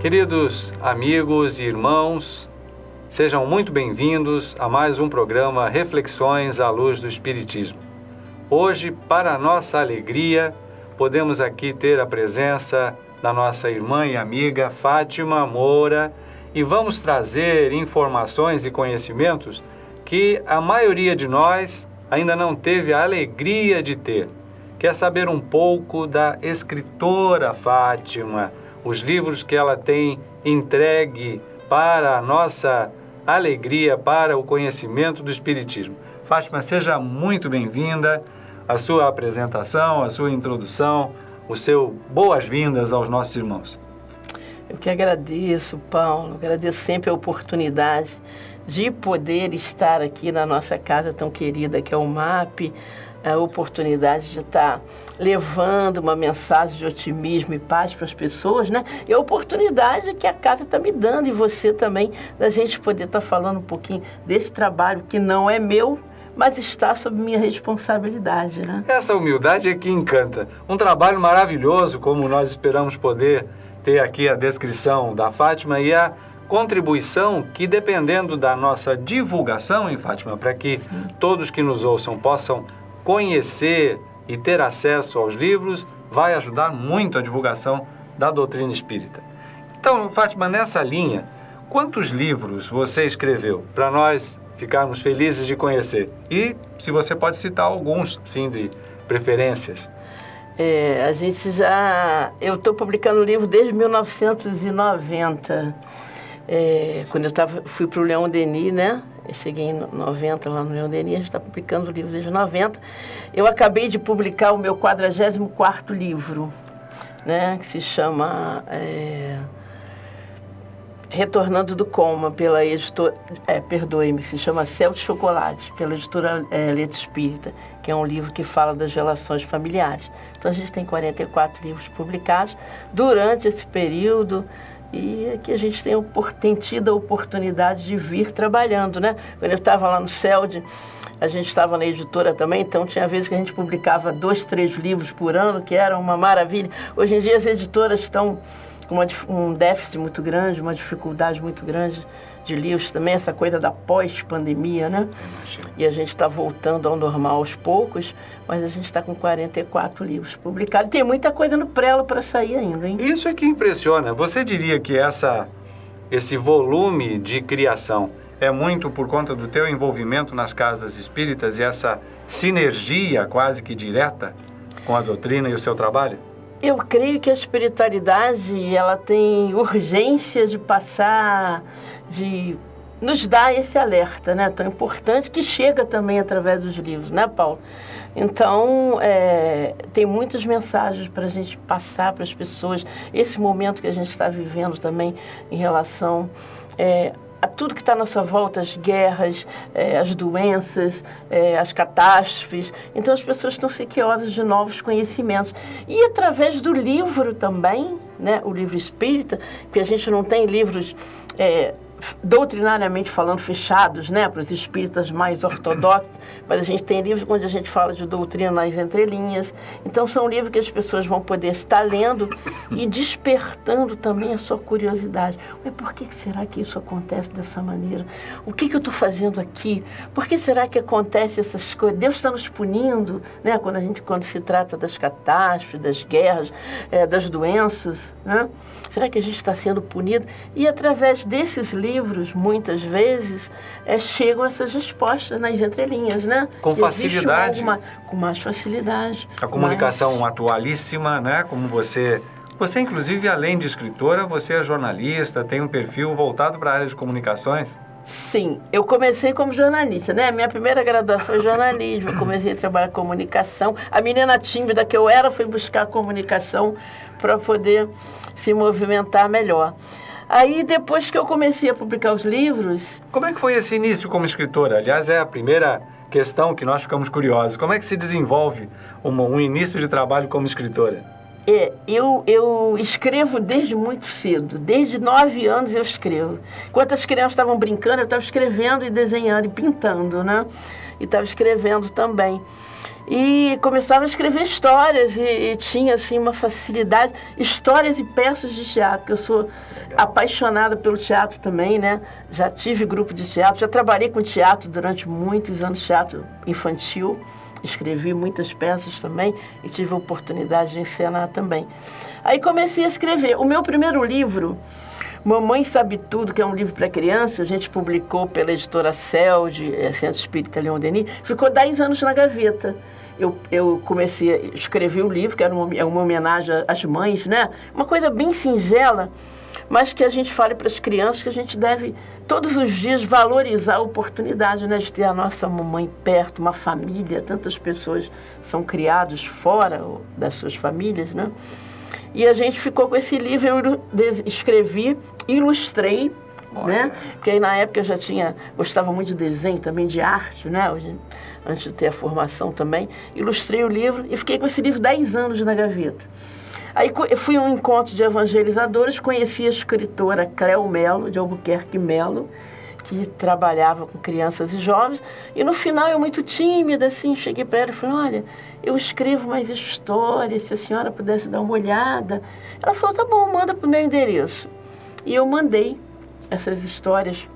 Queridos amigos e irmãos, sejam muito bem-vindos a mais um programa Reflexões à Luz do Espiritismo. Hoje, para a nossa alegria, podemos aqui ter a presença da nossa irmã e amiga Fátima Moura e vamos trazer informações e conhecimentos que a maioria de nós ainda não teve a alegria de ter. Quer saber um pouco da escritora Fátima, os livros que ela tem entregue para a nossa alegria, para o conhecimento do Espiritismo. Fátima, seja muito bem-vinda. A sua apresentação, a sua introdução, o seu boas-vindas aos nossos irmãos. Eu que agradeço, Paulo, agradeço sempre a oportunidade de poder estar aqui na nossa casa tão querida que é o MAP, a oportunidade de estar levando uma mensagem de otimismo e paz para as pessoas, né? E a oportunidade que a casa está me dando e você também, da gente poder estar falando um pouquinho desse trabalho que não é meu, mas está sob minha responsabilidade, né? Essa humildade é que encanta. Um trabalho maravilhoso, como nós esperamos poder ter aqui a descrição da Fátima e a contribuição que, dependendo da nossa divulgação, hein, Fátima, para que todos que nos ouçam possam conhecer e ter acesso aos livros, vai ajudar muito a divulgação da doutrina espírita. Então, Fátima, nessa linha, quantos livros você escreveu para nós ficarmos felizes de conhecer? E se você pode citar alguns, sim, de preferências. Eu estou publicando o livro desde 1990. Quando eu fui para o Leon Denis, né? Eu cheguei em 90 lá no Leon Denis, a gente está publicando o livro desde 90. Eu acabei de publicar o meu 44º livro, né? Que se chama Retornando do Coma, pela editora, se chama Céu de Chocolate, pela editora Letra Espírita, que é um livro que fala das relações familiares. Então a gente tem 44 livros publicados durante esse período e aqui a gente tem tido a oportunidade de vir trabalhando, né? Quando eu estava lá no CELD, a gente estava na editora também, então tinha vezes que a gente publicava 2, 3 livros por ano, que era uma maravilha. Hoje em dia as editoras estão com um déficit muito grande, uma dificuldade muito grande de livros também, essa coisa da pós-pandemia, né? E a gente está voltando ao normal aos poucos, mas a gente está com 44 livros publicados. Tem muita coisa no prelo para sair ainda, hein? Isso é que impressiona. Você diria que esse volume de criação é muito por conta do teu envolvimento nas casas espíritas e essa sinergia quase que direta com a doutrina e o seu trabalho? Eu creio que a espiritualidade, ela tem urgência de passar, de nos dar esse alerta, né? Tão importante, que chega também através dos livros, né, Paulo? Então, tem muitas mensagens para a gente passar para as pessoas. Esse momento que a gente está vivendo também em relação a tudo que está à nossa volta, as guerras, as doenças, as catástrofes. Então as pessoas estão sequiosas de novos conhecimentos. E através do livro também, né, o livro espírita, porque a gente não tem livros doutrinariamente falando fechados, né, para os espíritas mais ortodoxos, mas a gente tem livros onde a gente fala de doutrina nas entrelinhas. Então são livros que as pessoas vão poder estar lendo e despertando também a sua curiosidade. Mas por que será que isso acontece dessa maneira? O que eu estou fazendo aqui? Por que será que acontece essas coisas? Deus está nos punindo, né, quando se trata das catástrofes, das guerras, das doenças, né? Será que a gente está sendo punido? E através desses livros, muitas vezes, chegam essas respostas nas entrelinhas, né? Com facilidade. Com mais facilidade. A comunicação atualíssima, né? Como você, inclusive, além de escritora, você é jornalista, tem um perfil voltado para a área de comunicações? Sim, eu comecei como jornalista, né? Minha primeira graduação foi jornalismo, comecei a trabalhar com comunicação. A menina tímida que eu era foi buscar comunicação para poder se movimentar melhor. Aí, depois que eu comecei a publicar os livros... Como é que foi esse início como escritora? Aliás, é a primeira questão que nós ficamos curiosos. Como é que se desenvolve um início de trabalho como escritora? Eu escrevo desde muito cedo. Desde 9 anos eu escrevo. Enquanto as crianças estavam brincando, eu estava escrevendo e desenhando e pintando, né? E estava escrevendo também. E começava a escrever histórias e tinha, assim, uma facilidade. Histórias e peças de teatro, que eu sou apaixonada pelo teatro também, né? Já tive grupo de teatro, já trabalhei com teatro durante muitos anos, teatro infantil. Escrevi muitas peças também e tive a oportunidade de encenar também. Aí comecei a escrever. O meu primeiro livro, Mamãe Sabe Tudo, que é um livro para criança, a gente publicou pela editora CELD, Centro Espírita Leon Denis, ficou 10 anos na gaveta. Eu comecei a escrever o livro, que era uma homenagem às mães, né? Uma coisa bem singela, mas que a gente fale para as crianças que a gente deve, todos os dias, valorizar a oportunidade, né, de ter a nossa mamãe perto, uma família. Tantas pessoas são criadas fora das suas famílias, né? E a gente ficou com esse livro, eu escrevi, ilustrei, né? Porque aí na época eu já gostava muito de desenho, também de arte, né? Antes de ter a formação também. Ilustrei o livro e fiquei com esse livro 10 anos na gaveta. Aí eu fui a um encontro de evangelizadores, conheci a escritora Cléo Melo, de Albuquerque Melo, que trabalhava com crianças e jovens. E no final, eu muito tímida, assim, cheguei para ela e falei, olha, eu escrevo mais histórias, se a senhora pudesse dar uma olhada. Ela falou, tá bom, manda para o meu endereço. E eu mandei essas histórias,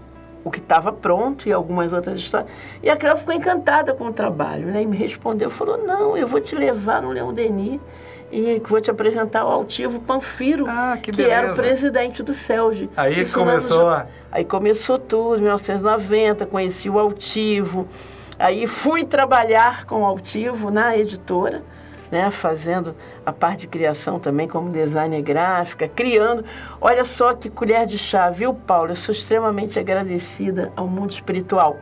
o que estava pronto e algumas outras histórias. E a Cléo ficou encantada com o trabalho, né? E me respondeu, falou, não, eu vou te levar no Leon Denis e vou te apresentar o altivo Panfiro, que era o presidente do CELD. Aí começou Aí começou tudo, em 1990, conheci o altivo. Aí fui trabalhar com o altivo na editora, né, fazendo a parte de criação também como designer gráfica, criando. Olha só que colher de chá, viu, Paulo? Eu sou extremamente agradecida ao mundo espiritual.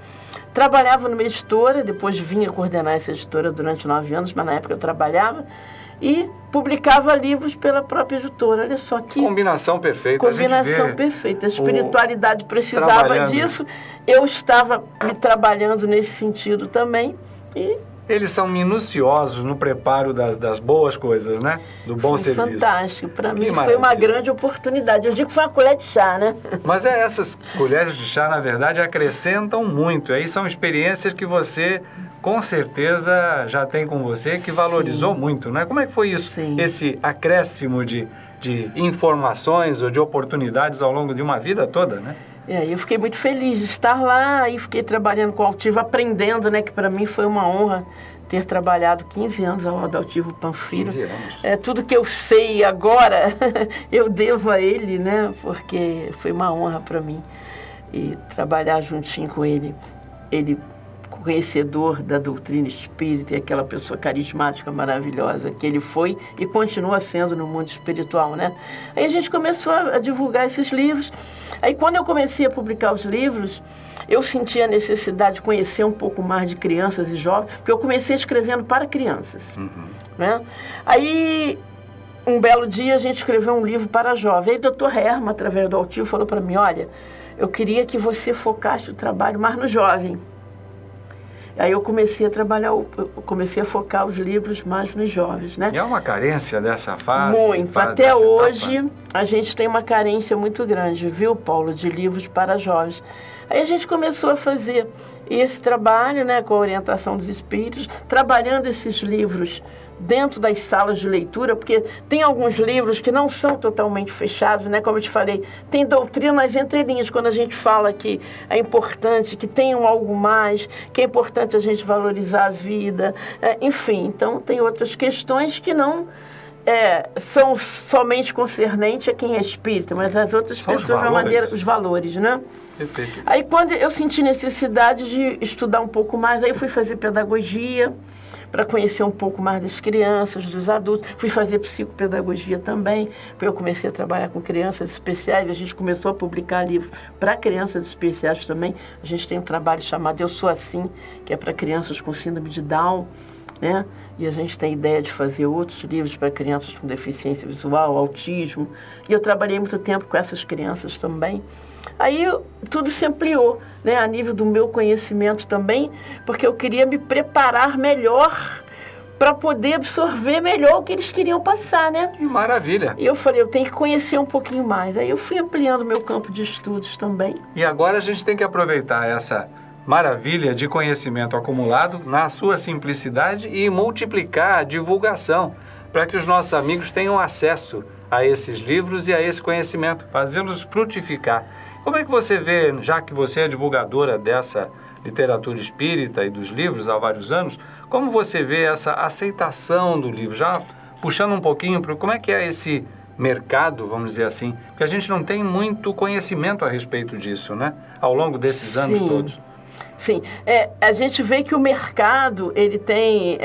Trabalhava numa editora, depois vinha coordenar essa editora durante 9 anos, mas na época eu trabalhava, e publicava livros pela própria editora. Olha só que... Combinação perfeita. Combinação perfeita. A espiritualidade precisava disso. Eu estava me trabalhando nesse sentido também. E eles são minuciosos no preparo das boas coisas, né? Do bom serviço. Fantástico. Para mim foi uma grande oportunidade. Eu digo que foi uma colher de chá, né? Mas essas colheres de chá, na verdade, acrescentam muito. Aí são experiências que você, com certeza, já tem com você, que valorizou muito, né? Como é que foi isso? Sim. Esse acréscimo de informações ou de oportunidades ao longo de uma vida toda, né? Eu fiquei muito feliz de estar lá e fiquei trabalhando com o Altivo, aprendendo, né? Que para mim foi uma honra ter trabalhado 15 anos ao lado do Altivo Panfiro. 15 anos. Tudo que eu sei agora, eu devo a ele, né? Porque foi uma honra para mim e trabalhar juntinho com ele. Ele conhecedor da doutrina espírita e aquela pessoa carismática, maravilhosa que ele foi e continua sendo no mundo espiritual, né? Aí a gente começou a divulgar esses livros. Aí quando eu comecei a publicar os livros, eu senti a necessidade de conhecer um pouco mais de crianças e jovens, porque eu comecei escrevendo para crianças, né? Aí um belo dia a gente escreveu um livro para jovens. Aí o Dr. Herman, através do Altivo, falou para mim, olha, eu queria que você focasse o trabalho mais no jovem. Aí eu comecei a trabalhar, comecei a focar os livros mais nos jovens, né? E há uma carência dessa fase? Muito. Até hoje, a gente tem uma carência muito grande, viu, Paulo, de livros para jovens. Aí a gente começou a fazer esse trabalho, né, com a orientação dos espíritos, trabalhando esses livros dentro das salas de leitura, porque tem alguns livros que não são totalmente fechados, né? Como eu te falei, tem doutrina nas entrelinhas, quando a gente fala que é importante, que tenham algo mais, que é importante a gente valorizar a vida, enfim. Então, tem outras questões que não são somente concernentes a quem é espírita, mas as outras são pessoas, de uma maneira, os valores, né? Perfeito. Aí, quando eu senti necessidade de estudar um pouco mais, aí eu fui fazer pedagogia, para conhecer um pouco mais das crianças, dos adultos. Fui fazer psicopedagogia também, porque eu comecei a trabalhar com crianças especiais, a gente começou a publicar livros para crianças especiais também. A gente tem um trabalho chamado Eu Sou Assim, que é para crianças com síndrome de Down, né? E a gente tem a ideia de fazer outros livros para crianças com deficiência visual, autismo. E eu trabalhei muito tempo com essas crianças também. Aí tudo se ampliou, né, a nível do meu conhecimento também, porque eu queria me preparar melhor para poder absorver melhor o que eles queriam passar, né? Que maravilha! E eu falei, eu tenho que conhecer um pouquinho mais. Aí eu fui ampliando meu campo de estudos também. E agora a gente tem que aproveitar essa maravilha de conhecimento acumulado na sua simplicidade e multiplicar a divulgação para que os nossos amigos tenham acesso a esses livros e a esse conhecimento, fazê-los frutificar. Como é que você vê, já que você é divulgadora dessa literatura espírita e dos livros há vários anos, como você vê essa aceitação do livro? Já puxando um pouquinho para como é que é esse mercado, vamos dizer assim, porque a gente não tem muito conhecimento a respeito disso, né? Ao longo desses anos todos. Sim, a gente vê que o mercado ele tem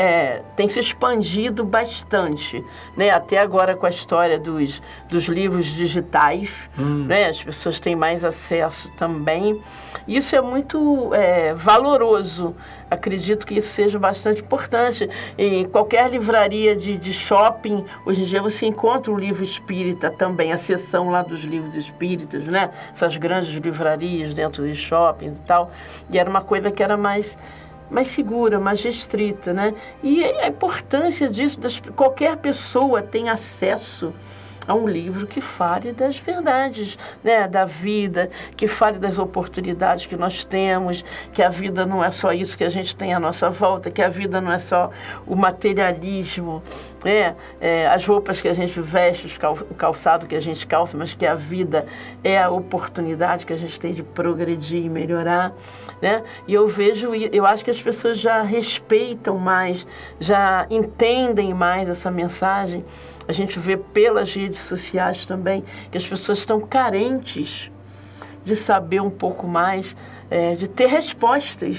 se expandido bastante, né? Até agora com a história dos livros digitais, né? As pessoas têm mais acesso também. Isso é muito valoroso. Acredito que isso seja bastante importante. Em qualquer livraria de shopping, hoje em dia você encontra um livro espírita também, a seção lá dos livros espíritas, né? Essas grandes livrarias dentro de shoppings e tal. E era uma coisa que era mais segura, mais restrita, né? E a importância disso, qualquer pessoa tem acesso a um livro que fale das verdades, né, da vida, que fale das oportunidades que nós temos, que a vida não é só isso que a gente tem à nossa volta, que a vida não é só o materialismo, as roupas que a gente veste, o calçado que a gente calça, mas que a vida é a oportunidade que a gente tem de progredir e melhorar, né? E eu acho que as pessoas já respeitam mais, já entendem mais essa mensagem. A gente vê pelas redes sociais também que as pessoas estão carentes de saber um pouco mais, de ter respostas.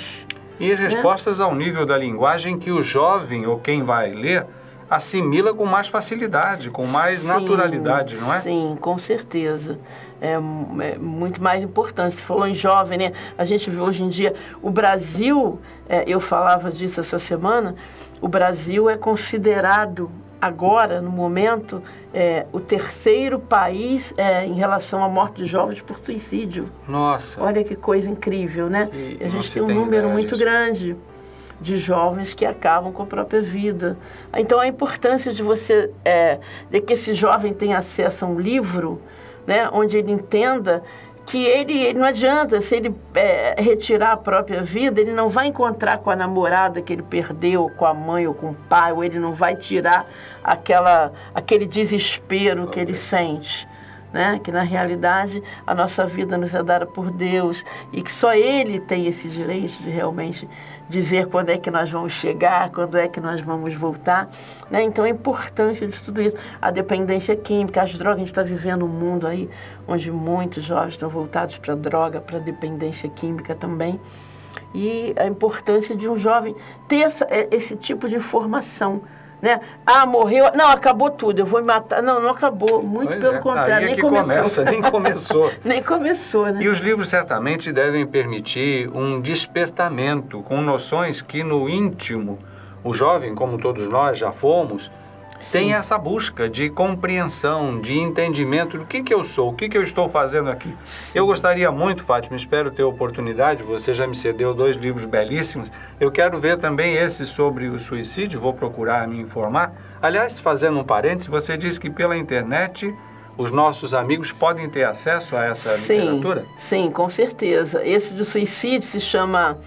E as respostas ao nível da linguagem que o jovem ou quem vai ler assimila com mais facilidade, com mais naturalidade, não é? Sim, com certeza. É muito mais importante. Você falou em jovem, né? A gente vê hoje em dia o Brasil, eu falava disso essa semana, o Brasil é considerado agora, no momento, o terceiro país em relação à morte de jovens por suicídio. Nossa! Olha que coisa incrível, né? E a gente tem um número muito grande de jovens que acabam com a própria vida. Então, a importância de você, de que esse jovem tenha acesso a um livro, né, onde ele entenda que ele não adianta, se ele retirar a própria vida, ele não vai encontrar com a namorada que ele perdeu, com a mãe ou com o pai, ou ele não vai tirar aquele desespero que ele sente, né? Que na realidade a nossa vida nos é dada por Deus e que só Ele tem esse direito de realmente dizer quando é que nós vamos chegar, quando é que nós vamos voltar, né? Então a importância de tudo isso, a dependência química, as drogas, a gente está vivendo um mundo aí onde muitos jovens estão voltados para a droga, para a dependência química também, e a importância de um jovem ter esse tipo de informação, né? Ah, morreu, não, acabou tudo, eu vou me matar. Não, não acabou, muito pelo contrário, nem começou. Nem começou. Nem começou, né? E os livros certamente devem permitir um despertamento com noções que no íntimo, o jovem, como todos nós já fomos, tem essa busca de compreensão, de entendimento do que eu sou, o que eu estou fazendo aqui. Eu gostaria muito, Fátima, espero ter oportunidade, você já me cedeu 2 livros belíssimos, eu quero ver também esse sobre o suicídio, vou procurar me informar. Aliás, fazendo um parênteses, você disse que pela internet os nossos amigos podem ter acesso a essa literatura? Sim, com certeza. Esse de suicídio se chama...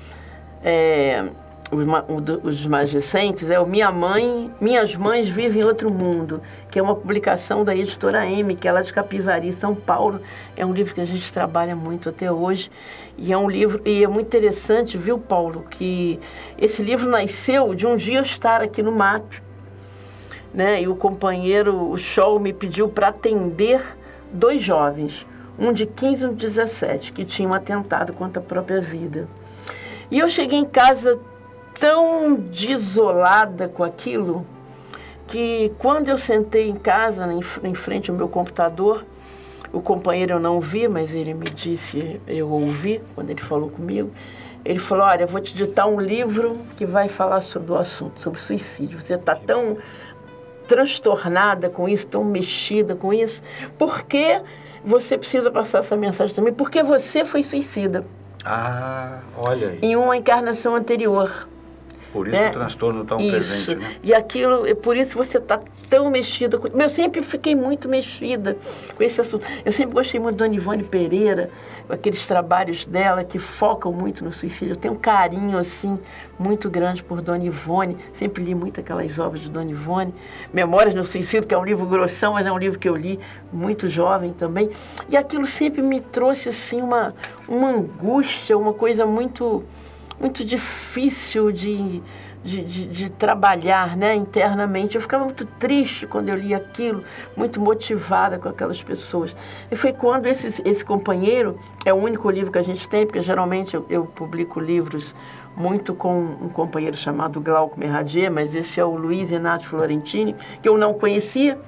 Os mais recentes é o Minhas Mães Vivem em Outro Mundo, que é uma publicação da editora M, que é lá de Capivari, São Paulo. É um livro que a gente trabalha muito até hoje. E é um livro, e é muito interessante, viu, Paulo, que esse livro nasceu de um dia eu estar aqui no MAP, né? E o companheiro, o Show, me pediu para atender 2 jovens, um de 15 e um de 17, que tinham atentado contra a própria vida. E eu cheguei em casa tão desolada com aquilo, que quando eu sentei em casa, em frente ao meu computador, o companheiro eu não vi, mas ele me disse, eu ouvi, quando ele falou comigo, ele falou, olha, eu vou te ditar um livro que vai falar sobre o assunto, sobre suicídio. Você está tão transtornada com isso, tão mexida com isso, porque você precisa passar essa mensagem também, porque você foi suicida. Ah, olha aí. Em uma encarnação anterior. Por isso o transtorno tão presente, né? E aquilo, por isso você está tão mexida. Eu sempre fiquei muito mexida com esse assunto. Eu sempre gostei muito de Dona Ivone Pereira, aqueles trabalhos dela que focam muito no suicídio. Eu tenho um carinho, assim, muito grande por Dona Ivone. Sempre li muito aquelas obras de Dona Ivone. Memórias no Suicídio, que é um livro grossão, mas é um livro que eu li muito jovem também. E aquilo sempre me trouxe, assim, uma angústia, uma coisa muito difícil de trabalhar, né, internamente. Eu ficava muito triste quando eu lia aquilo, muito motivada com aquelas pessoas. E foi quando esse companheiro, é o único livro que a gente tem, porque geralmente eu publico livros muito com um companheiro chamado Glauco Merradier, mas esse é o Luiz Inácio Florentini, que eu não conhecia.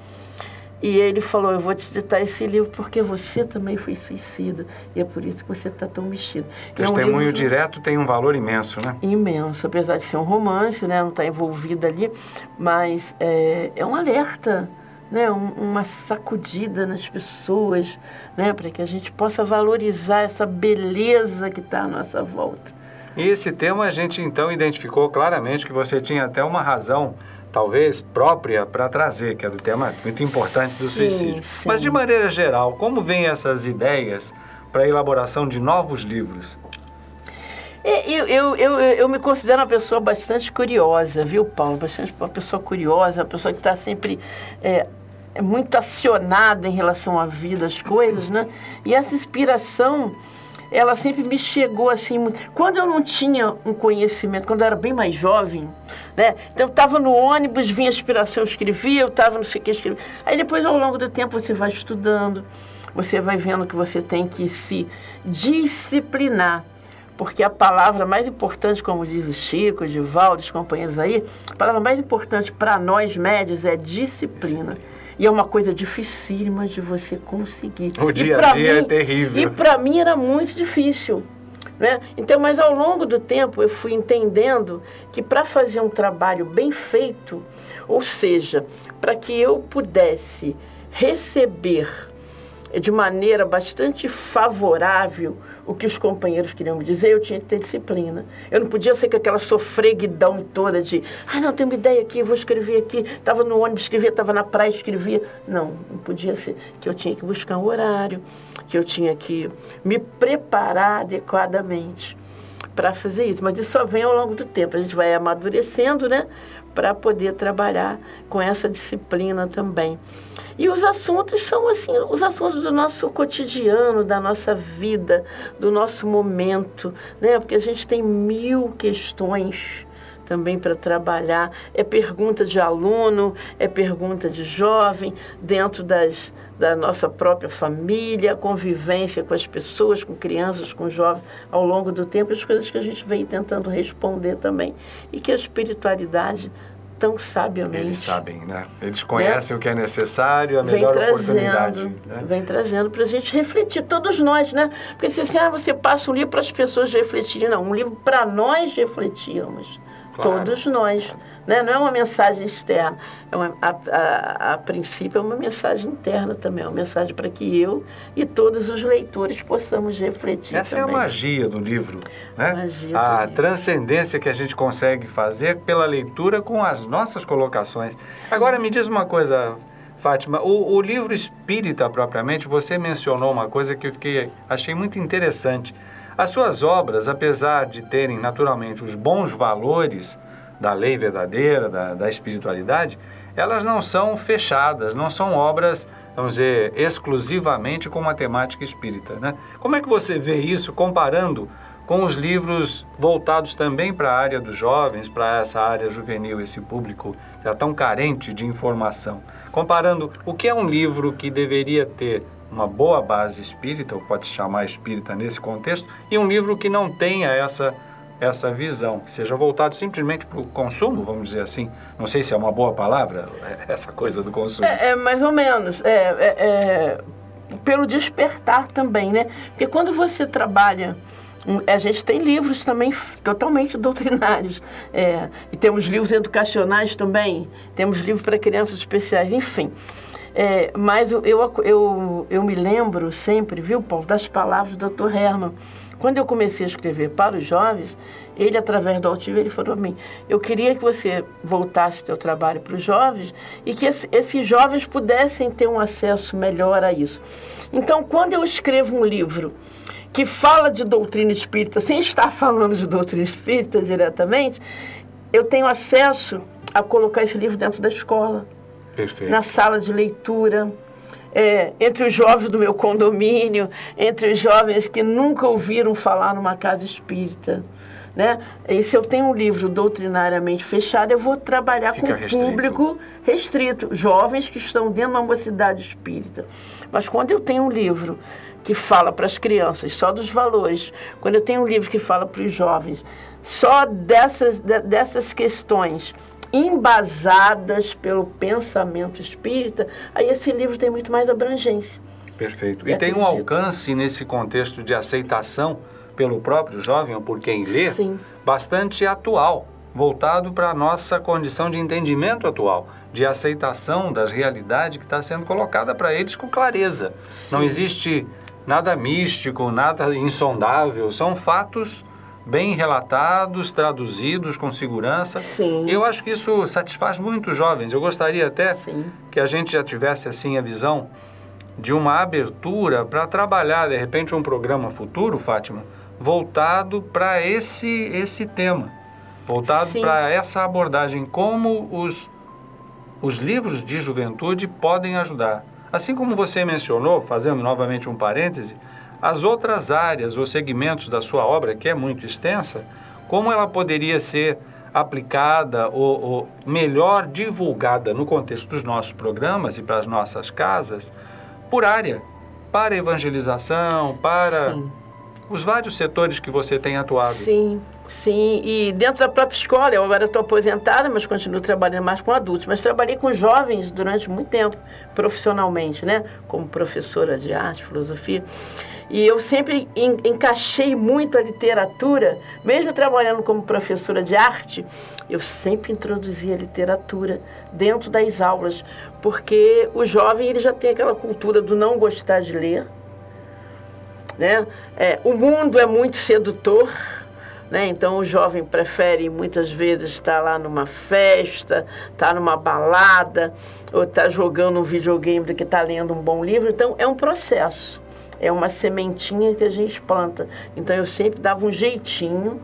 E ele falou, eu vou te ditar esse livro porque você também foi suicida. E é por isso que você está tão mexida. Testemunho direto tem um valor imenso, né? Imenso, apesar de ser um romance, né? Não está envolvida ali, mas é um alerta, né? Uma sacudida nas pessoas, né? Para que a gente possa valorizar essa beleza que está à nossa volta. E esse tema a gente então identificou claramente que você tinha até uma razão talvez própria para trazer, que é do tema muito importante do suicídio. Sim. Mas de maneira geral, como vêm essas ideias para a elaboração de novos livros? Eu me considero uma pessoa bastante curiosa, viu, Paulo? Bastante uma pessoa curiosa, uma pessoa que está sempre muito acionada em relação à vida, às coisas, né? E essa inspiração, ela sempre me chegou assim, quando eu não tinha um conhecimento, quando eu era bem mais jovem, né? Então eu estava no ônibus, vinha a inspiração, eu escrevia, eu estava não sei o que, escrevia. Aí depois, ao longo do tempo, você vai estudando, você vai vendo que você tem que se disciplinar, porque a palavra mais importante, como diz o Chico, o Divaldo, os companheiros aí, a palavra mais importante para nós médios é disciplina. E é uma coisa dificílima de você conseguir. O dia a dia é terrível. E para mim era muito difícil, né? Então, mas ao longo do tempo eu fui entendendo que para fazer um trabalho bem feito, ou seja, para que eu pudesse receber de maneira bastante favorável o que os companheiros queriam me dizer, eu tinha que ter disciplina. Eu não podia ser com aquela sofreguidão toda de, não, tenho uma ideia aqui, vou escrever aqui, estava no ônibus, escrevia, estava na praia, escrevia. Não podia ser, que eu tinha que buscar um horário, que eu tinha que me preparar adequadamente para fazer isso. Mas isso só vem ao longo do tempo, a gente vai amadurecendo, né, para poder trabalhar com essa disciplina também. E os assuntos são assim, os assuntos do nosso cotidiano, da nossa vida, do nosso momento, né? Porque a gente tem 1000 questões também para trabalhar. É pergunta de aluno, é pergunta de jovem, dentro da nossa própria família, convivência com as pessoas, com crianças, com jovens, ao longo do tempo, as coisas que a gente vem tentando responder também. E que a espiritualidade tão sabiamente. Eles sabem, né? Eles conhecem, né, o que é necessário, a melhor oportunidade. Né? Vem trazendo para a gente refletir, todos nós, né? Porque se você passa um livro para as pessoas refletirem, não, um livro para nós refletirmos. Claro, todos nós. Claro. Né? Não é uma mensagem externa, a princípio é uma mensagem interna também, é uma mensagem para que eu e todos os leitores possamos refletir. Essa também. É a magia do livro, né? A transcendência que a gente consegue fazer pela leitura com as nossas colocações. Agora me diz uma coisa, Fátima, o livro espírita propriamente, você mencionou uma coisa que eu achei muito interessante. As suas obras, apesar de terem naturalmente os bons valores da lei verdadeira, da espiritualidade, elas não são fechadas, não são obras, vamos dizer, exclusivamente com uma temática espírita, né? Como é que você vê isso comparando com os livros voltados também para a área dos jovens, para essa área juvenil, esse público já tão carente de informação? Comparando o que é um livro que deveria ter uma boa base espírita, ou pode se chamar espírita nesse contexto, e um livro que não tenha essa visão, que seja voltado simplesmente para o consumo, vamos dizer assim. Não sei se é uma boa palavra, essa coisa do consumo. Mais ou menos. Pelo despertar também, né? Porque quando você trabalha... A gente tem livros também totalmente doutrinários. E temos livros educacionais também. Temos livros para crianças especiais, enfim. Mas eu me lembro sempre, viu, Paulo, das palavras do Dr. Hermann, Quando eu comecei a escrever para os jovens, ele, através do Altivo, ele falou a mim, eu queria que você voltasse teu trabalho para os jovens e que esses jovens pudessem ter um acesso melhor a isso. Então, quando eu escrevo um livro que fala de doutrina espírita, sem estar falando de doutrina espírita diretamente, eu tenho acesso a colocar esse livro dentro da escola. Perfeito. Na sala de leitura, entre os jovens do meu condomínio, entre os jovens que nunca ouviram falar numa casa espírita, né? E se eu tenho um livro doutrinariamente fechado, eu vou trabalhar com público restrito, jovens que estão dentro de uma mocidade espírita. Mas quando eu tenho um livro que fala para as crianças só dos valores, quando eu tenho um livro que fala para os jovens só dessas questões embasadas pelo pensamento espírita, aí esse livro tem muito mais abrangência. Perfeito. E tem um alcance nesse contexto de aceitação pelo próprio jovem ou por quem lê, Sim. bastante atual, voltado para a nossa condição de entendimento atual, de aceitação das realidades que está sendo colocada para eles com clareza. Sim. Não existe nada místico, nada insondável, são fatos bem relatados, traduzidos com segurança. Sim. E eu acho que isso satisfaz muito os jovens. Eu gostaria até Sim. que a gente já tivesse assim a visão de uma abertura para trabalhar, de repente, um programa futuro, Fátima, voltado para esse tema, voltado para essa abordagem, como os livros de juventude podem ajudar. Assim como você mencionou, fazendo novamente um parêntese, as outras áreas ou segmentos da sua obra, que é muito extensa, como ela poderia ser aplicada ou melhor divulgada no contexto dos nossos programas e para as nossas casas, por área, para evangelização, para os vários setores que você tem atuado. Sim, sim. E dentro da própria escola, eu agora estou aposentada, mas continuo trabalhando mais com adultos. Mas trabalhei com jovens durante muito tempo, profissionalmente, né? Como professora de arte, filosofia. E eu sempre encaixei muito a literatura, mesmo trabalhando como professora de arte, eu sempre introduzia a literatura dentro das aulas, porque o jovem ele já tem aquela cultura do não gostar de ler, né? O mundo é muito sedutor, né? Então o jovem prefere muitas vezes estar lá numa festa, estar numa balada, ou estar jogando um videogame do que estar lendo um bom livro. Então é um processo. É uma sementinha que a gente planta. Então, eu sempre dava um jeitinho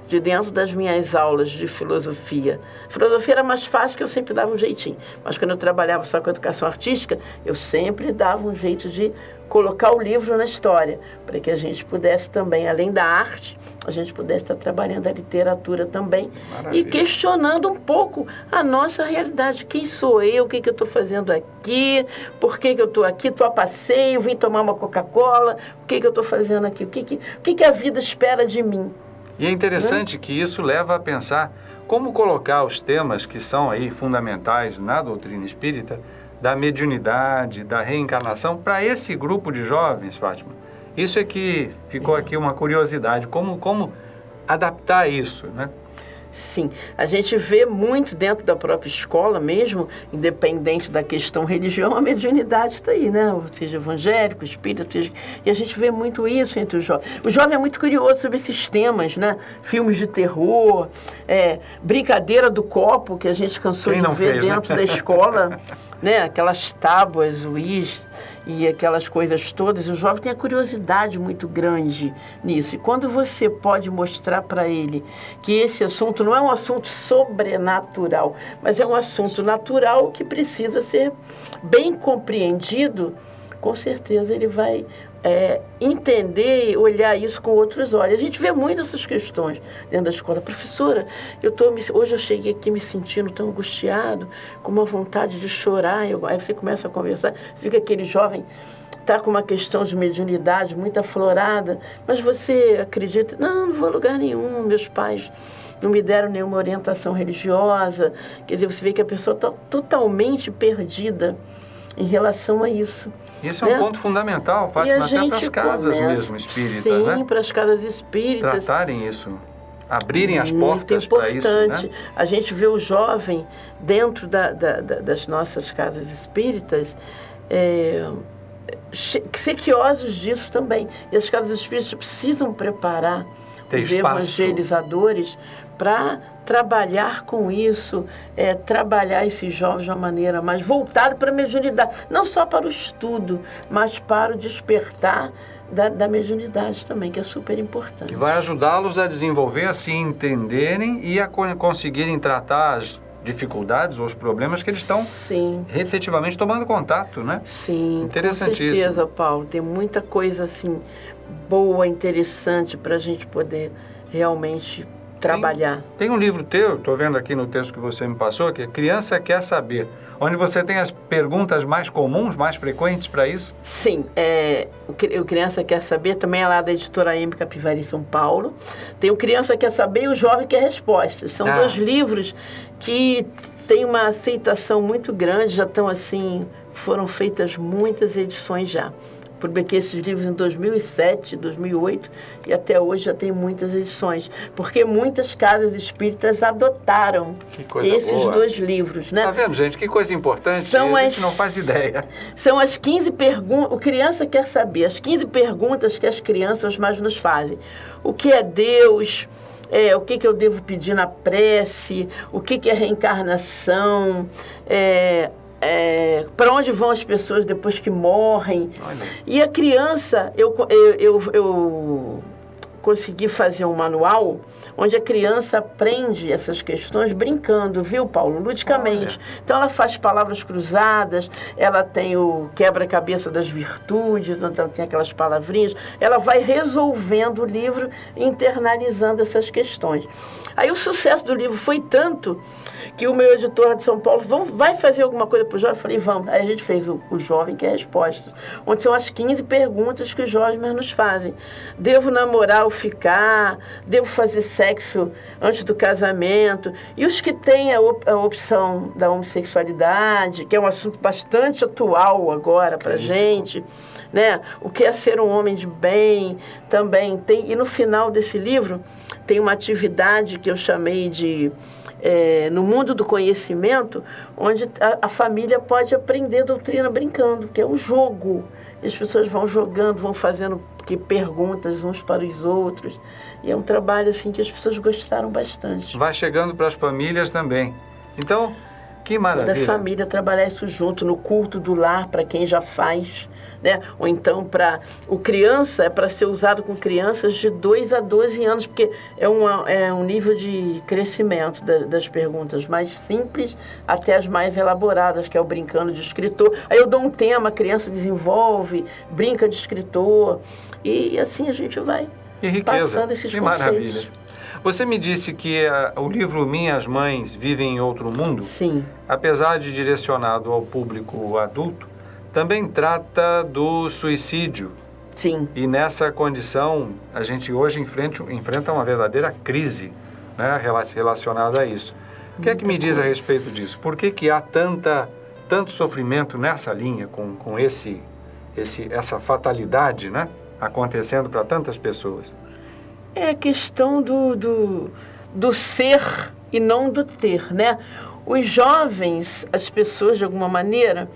de dentro das minhas aulas de filosofia. Filosofia era mais fácil, que eu sempre dava um jeitinho. Mas quando eu trabalhava só com educação artística, eu sempre dava um jeito de colocar o livro na história, para que a gente pudesse também, além da arte, a gente pudesse estar trabalhando a literatura também. Maravilha. E questionando um pouco a nossa realidade. Quem sou eu? O que eu estou fazendo aqui? Por que eu estou aqui? Estou a passeio, vim tomar uma Coca-Cola. O que eu estou fazendo aqui? O que a vida espera de mim? E é interessante que isso leva a pensar como colocar os temas que são aí fundamentais na doutrina espírita, da mediunidade, da reencarnação, para esse grupo de jovens, Fátima. Isso é que ficou aqui uma curiosidade, como adaptar isso, né? Sim, a gente vê muito dentro da própria escola mesmo, independente da questão religião, a mediunidade está aí, né? Ou seja, evangélico, espírita, e a gente vê muito isso entre os jovens. O jovem é muito curioso sobre esses temas, né? Filmes de terror, brincadeira do copo, que a gente cansou de ver dentro da escola, né? Aquelas tábuas, Ouija e aquelas coisas todas. O jovem tem a curiosidade muito grande nisso. E quando você pode mostrar para ele que esse assunto não é um assunto sobrenatural, mas é um assunto natural que precisa ser bem compreendido, com certeza ele vai entender e olhar isso com outros olhos. A gente vê muito essas questões dentro da escola. Professora, hoje eu cheguei aqui me sentindo tão angustiado, com uma vontade de chorar. Aí você começa a conversar, fica aquele jovem, está com uma questão de mediunidade muito aflorada, mas você acredita? Não vou a lugar nenhum, meus pais não me deram nenhuma orientação religiosa. Quer dizer, você vê que a pessoa está totalmente perdida em relação a isso. Esse é um ponto fundamental, Fátima, até para as casas mesmo espíritas, né? Sim, para as casas espíritas. Tratarem isso, abrirem as portas para isso, né? A gente vê o jovem dentro das nossas casas espíritas sequiosos disso também. E as casas espíritas precisam preparar os evangelizadores para trabalhar com isso, trabalhar esses jovens de uma maneira mais voltada para a mediunidade, não só para o estudo, mas para o despertar da mediunidade também, que é super importante. E vai ajudá-los a desenvolver, a se entenderem e a conseguirem tratar as dificuldades ou os problemas que eles estão efetivamente tomando contato, né? Sim, interessantíssimo. Com certeza, Paulo. Tem muita coisa assim boa, interessante para a gente poder realmente trabalhar. Tem um livro teu, estou vendo aqui no texto que você me passou, que é Criança Quer Saber, onde você tem as perguntas mais comuns, mais frequentes para isso? Sim, o Criança Quer Saber também é lá da editora M. Capivari, São Paulo. Tem o Criança Quer Saber e o Jovem Quer Respostas. São dois livros que têm uma aceitação muito grande, já estão assim, foram feitas muitas edições já. Publiquei esses livros em 2007, 2008 e até hoje já tem muitas edições, porque muitas casas espíritas adotaram esses dois livros, né? Tá vendo, gente? Que coisa importante, a gente não faz ideia. São as 15 perguntas, o Criança Quer Saber, as 15 perguntas que as crianças mais nos fazem. O que é Deus? O que eu devo pedir na prece? O que é reencarnação? Para onde vão as pessoas depois que morrem? Olha. E a criança, eu consegui fazer um manual onde a criança aprende essas questões brincando, viu, Paulo? Ludicamente. Olha. Então, ela faz palavras cruzadas, ela tem o quebra-cabeça das virtudes, onde ela tem aquelas palavrinhas, ela vai resolvendo o livro, internalizando essas questões. Aí o sucesso do livro foi tanto que o meu editor lá de São Paulo, vai fazer alguma coisa para o jovem? Eu falei, vamos. Aí a gente fez o Jovem Quer Respostas, onde são as 15 perguntas que os jovens nos fazem. Devo namorar ou ficar? Devo fazer sexo antes do casamento? E os que têm a opção da homossexualidade, que é um assunto bastante atual agora para a gente, né? O que é ser um homem de bem também tem. E no final desse livro tem uma atividade que eu chamei de no mundo do conhecimento, onde a família pode aprender doutrina brincando, que é um jogo. E as pessoas vão jogando, vão fazendo perguntas uns para os outros. E é um trabalho assim que as pessoas gostaram bastante. Vai chegando para as famílias também. Então, que maravilha. Da família trabalhar isso junto, no culto do lar, para quem já faz, né? Ou então para o criança, é para ser usado com crianças de 2 a 12 anos, porque é um nível de crescimento das perguntas mais simples até as mais elaboradas, que é o brincando de escritor. Aí eu dou um tema, a criança desenvolve, brinca de escritor, e assim a gente vai passando esses conceitos. Maravilha. Você me disse que o livro Minhas Mães Vivem em Outro Mundo, sim, apesar de direcionado ao público adulto, também trata do suicídio. Sim. E nessa condição, a gente hoje enfrenta uma verdadeira crise, né, relacionada a isso. O que é que me diz a respeito disso? Por que há tanto sofrimento nessa linha, com essa fatalidade, né, acontecendo para tantas pessoas? É a questão do ser e não do ter, né? Os jovens, as pessoas, de alguma maneira,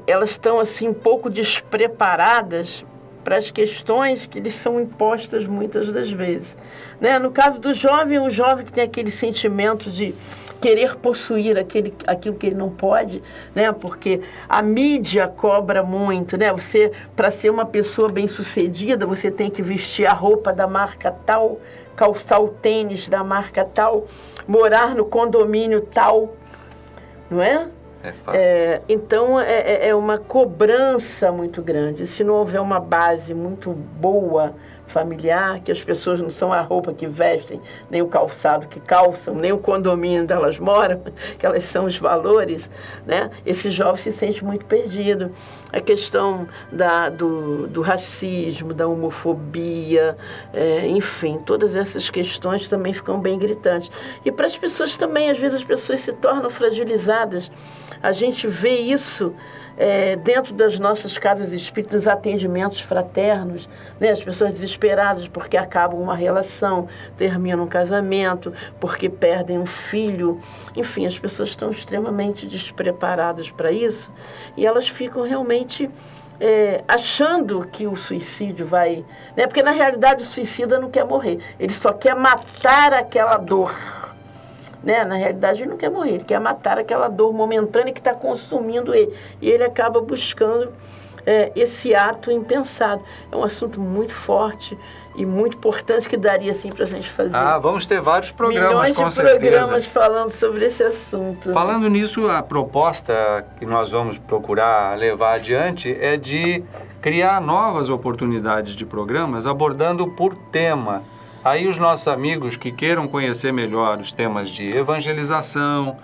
elas estão assim um pouco despreparadas para as questões que lhes são impostas muitas das vezes, né? No caso do jovem, o jovem que tem aquele sentimento de querer possuir aquilo que ele não pode, né? Porque a mídia cobra muito, né? Você, para ser uma pessoa bem-sucedida, você tem que vestir a roupa da marca tal, calçar o tênis da marca tal, morar no condomínio tal, não é? Então, é uma cobrança muito grande. Se não houver uma base muito boa, familiar, que as pessoas não são a roupa que vestem, nem o calçado que calçam, nem o condomínio onde elas moram, que elas são os valores, né? Esse jovem se sente muito perdido. A questão do racismo, da homofobia, enfim, todas essas questões também ficam bem gritantes. E para as pessoas também, às vezes as pessoas se tornam fragilizadas. A gente vê isso dentro das nossas casas espíritas, atendimentos fraternos, né? As pessoas desesperadas porque acabam uma relação, terminam um casamento, porque perdem um filho. Enfim, as pessoas estão extremamente despreparadas para isso e elas ficam realmente achando que o suicídio vai... Né? Porque, na realidade, o suicida não quer morrer. Ele só quer matar aquela dor. Né? Na realidade, ele não quer morrer. Ele quer matar aquela dor momentânea que está consumindo ele. E ele acaba buscando esse ato impensado. É um assunto muito forte e muito importante que daria, assim, para a gente fazer. Vamos ter vários programas, milhões com de certeza. programas falando sobre esse assunto. Falando nisso, a proposta que nós vamos procurar levar adiante é de criar novas oportunidades de programas abordando por tema. Aí os nossos amigos que queiram conhecer melhor os temas de evangelização,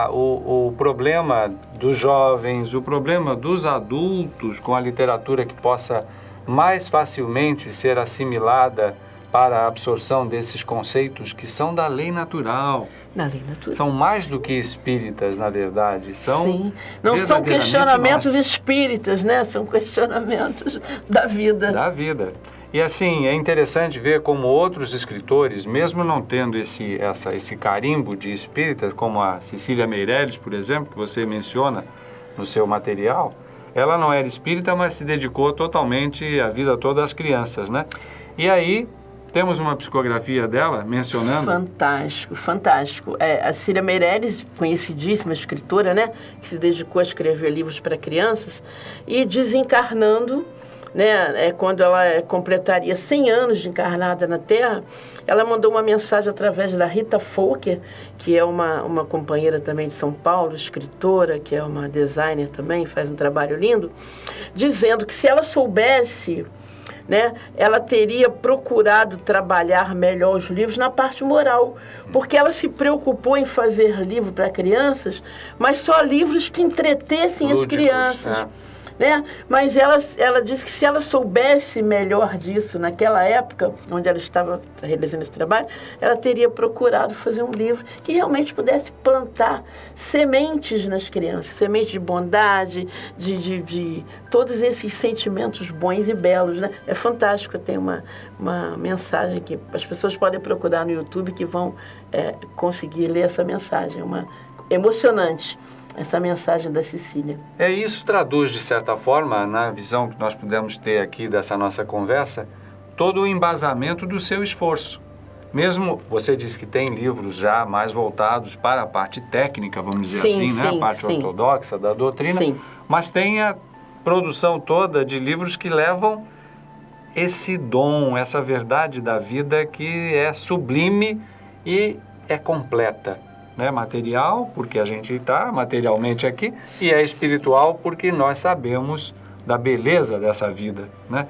o problema dos jovens, o problema dos adultos com a literatura que possa mais facilmente ser assimilada para a absorção desses conceitos que são da lei natural. Na lei natural. São mais do que espíritas, na verdade. Sim. Não são questionamentos espíritas, né? São questionamentos da vida. Da vida. E assim, é interessante ver como outros escritores, mesmo não tendo esse carimbo de espíritas, como a Cecília Meirelles, por exemplo, que você menciona no seu material, ela não era espírita, mas se dedicou totalmente a vida toda às crianças, né? E aí, temos uma psicografia dela mencionando... Fantástico, fantástico. A Cecília Meirelles, conhecidíssima escritora, né? Que se dedicou a escrever livros para crianças e desencarnando... Né, quando ela completaria 100 anos de encarnada na Terra, ela mandou uma mensagem através da Rita Folker, que é uma companheira também de São Paulo, escritora, que é uma designer também, faz um trabalho lindo, dizendo que se ela soubesse, né, ela teria procurado trabalhar melhor os livros na parte moral, porque ela se preocupou em fazer livro para crianças, mas só livros que entretessem as crianças. Né? Mas ela disse que se ela soubesse melhor disso naquela época, onde ela estava realizando esse trabalho, ela teria procurado fazer um livro que realmente pudesse plantar sementes nas crianças, sementes de bondade, de todos esses sentimentos bons e belos. Né? É fantástico, tem uma mensagem que as pessoas podem procurar no YouTube que vão conseguir ler essa mensagem, emocionante. Essa mensagem da Cecília. Isso traduz, de certa forma, na visão que nós pudemos ter aqui dessa nossa conversa, todo o embasamento do seu esforço. Mesmo, você disse que tem livros já mais voltados para a parte técnica, vamos dizer assim, né? A parte ortodoxa da doutrina, mas tem a produção toda de livros que levam esse dom, essa verdade da vida que é sublime e é completa. Né, material, porque a gente está materialmente aqui, e é espiritual, porque nós sabemos da beleza dessa vida. Né?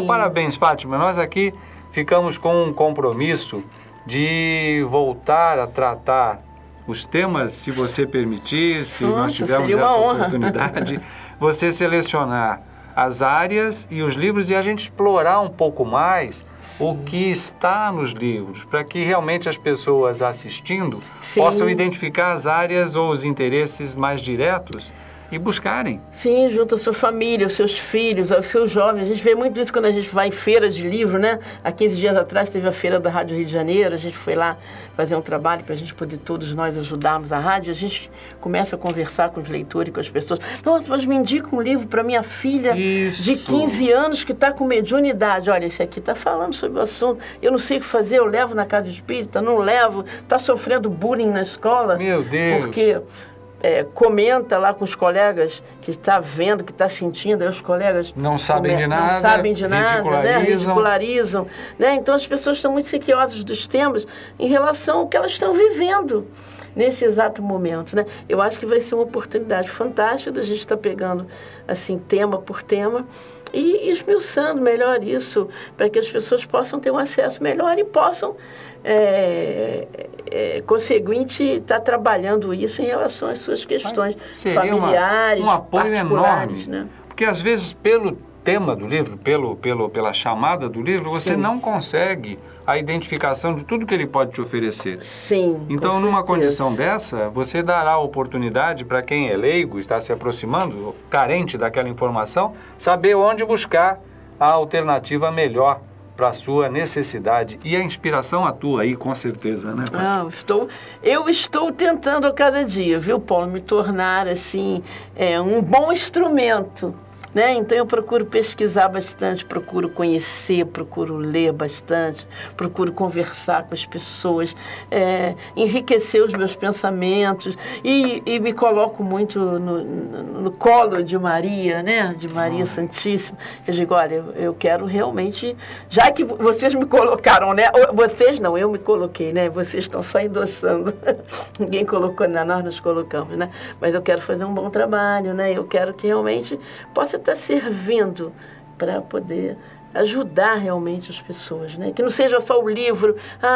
Parabéns, Fátima. Nós aqui ficamos com um compromisso de voltar a tratar os temas, se você permitir, se nós tivermos essa oportunidade, você selecionar as áreas e os livros e a gente explorar um pouco mais o que está nos livros, para que realmente as pessoas assistindo possam identificar as áreas ou os interesses mais diretos e buscarem. Sim, junto à sua família, aos seus filhos, aos seus jovens. A gente vê muito isso quando a gente vai em feira de livro, né? Há 15 dias atrás teve a feira da Rádio Rio de Janeiro, a gente foi lá fazer um trabalho para a gente poder todos nós ajudarmos a rádio. A gente começa a conversar com os leitores, com as pessoas. Nossa, mas me indica um livro para minha filha de 15 anos que está com mediunidade. Olha, esse aqui está falando sobre o assunto. Eu não sei o que fazer, eu levo na casa espírita, não levo. Está sofrendo bullying na escola. Meu Deus! Porque... comenta lá com os colegas que está vendo, que está sentindo, aí os colegas não sabem de nada, ridicularizam. Né? Então as pessoas estão muito sequiosas dos temas em relação ao que elas estão vivendo nesse exato momento. Né? Eu acho que vai ser uma oportunidade fantástica da gente estar pegando assim, tema por tema e esmiuçando melhor isso, para que as pessoas possam ter um acesso melhor e possam conseguinte está trabalhando isso em relação às suas questões familiares, um apoio enorme, né? Porque às vezes pelo tema do livro, pela chamada do livro, você não consegue a identificação de tudo que ele pode te oferecer. Sim. Então, numa condição dessa, você dará a oportunidade para quem é leigo, está se aproximando, carente daquela informação, saber onde buscar a alternativa melhor para a sua necessidade. E a inspiração atua aí, com certeza, né, Fátima? Ah, eu estou tentando a cada dia, viu, Paulo, me tornar, assim, um bom instrumento, né? Então, eu procuro pesquisar bastante, procuro conhecer, procuro ler bastante, procuro conversar com as pessoas, enriquecer os meus pensamentos e me coloco muito no colo de Maria, né? De Maria Santíssima. Eu digo, olha, eu quero realmente, já que vocês me colocaram, né? Vocês não, eu me coloquei, né? Vocês estão só endossando. Ninguém colocou, não, nós nos colocamos, né? Mas eu quero fazer um bom trabalho, né? Eu quero que realmente possa estar servindo para poder ajudar realmente as pessoas, né? Que não seja só o livro,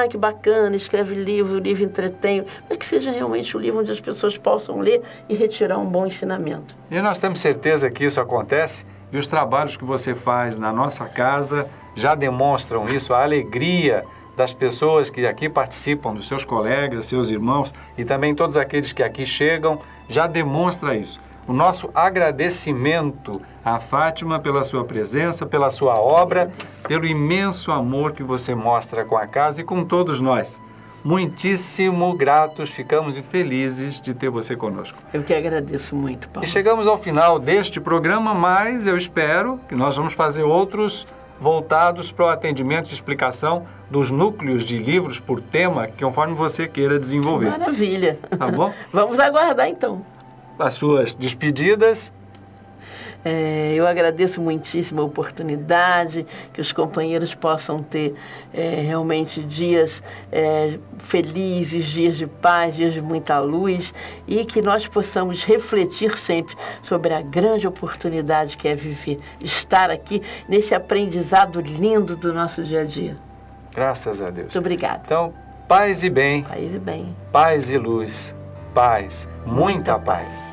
que bacana, escreve livro, o livro entretém, mas que seja realmente o livro onde as pessoas possam ler e retirar um bom ensinamento. E nós temos certeza que isso acontece, e os trabalhos que você faz na nossa casa já demonstram isso, a alegria das pessoas que aqui participam, dos seus colegas, seus irmãos, e também todos aqueles que aqui chegam, já demonstra isso. O nosso agradecimento a Fátima pela sua presença, pela sua obra, pelo imenso amor que você mostra com a casa e com todos nós. Muitíssimo gratos, ficamos e felizes de ter você conosco. Eu que agradeço muito, Paulo. E chegamos ao final deste programa, mas eu espero que nós vamos fazer outros voltados para o atendimento e explicação dos núcleos de livros por tema, conforme você queira desenvolver. Maravilha. Tá bom? Vamos aguardar, então. As suas despedidas. Eu agradeço muitíssimo a oportunidade, que os companheiros possam ter realmente dias felizes, dias de paz, dias de muita luz, e que nós possamos refletir sempre sobre a grande oportunidade que é viver, estar aqui nesse aprendizado lindo do nosso dia a dia. Graças a Deus. Muito obrigada. Então, paz e bem. Paz e bem. Paz e luz. Paz. Muita paz.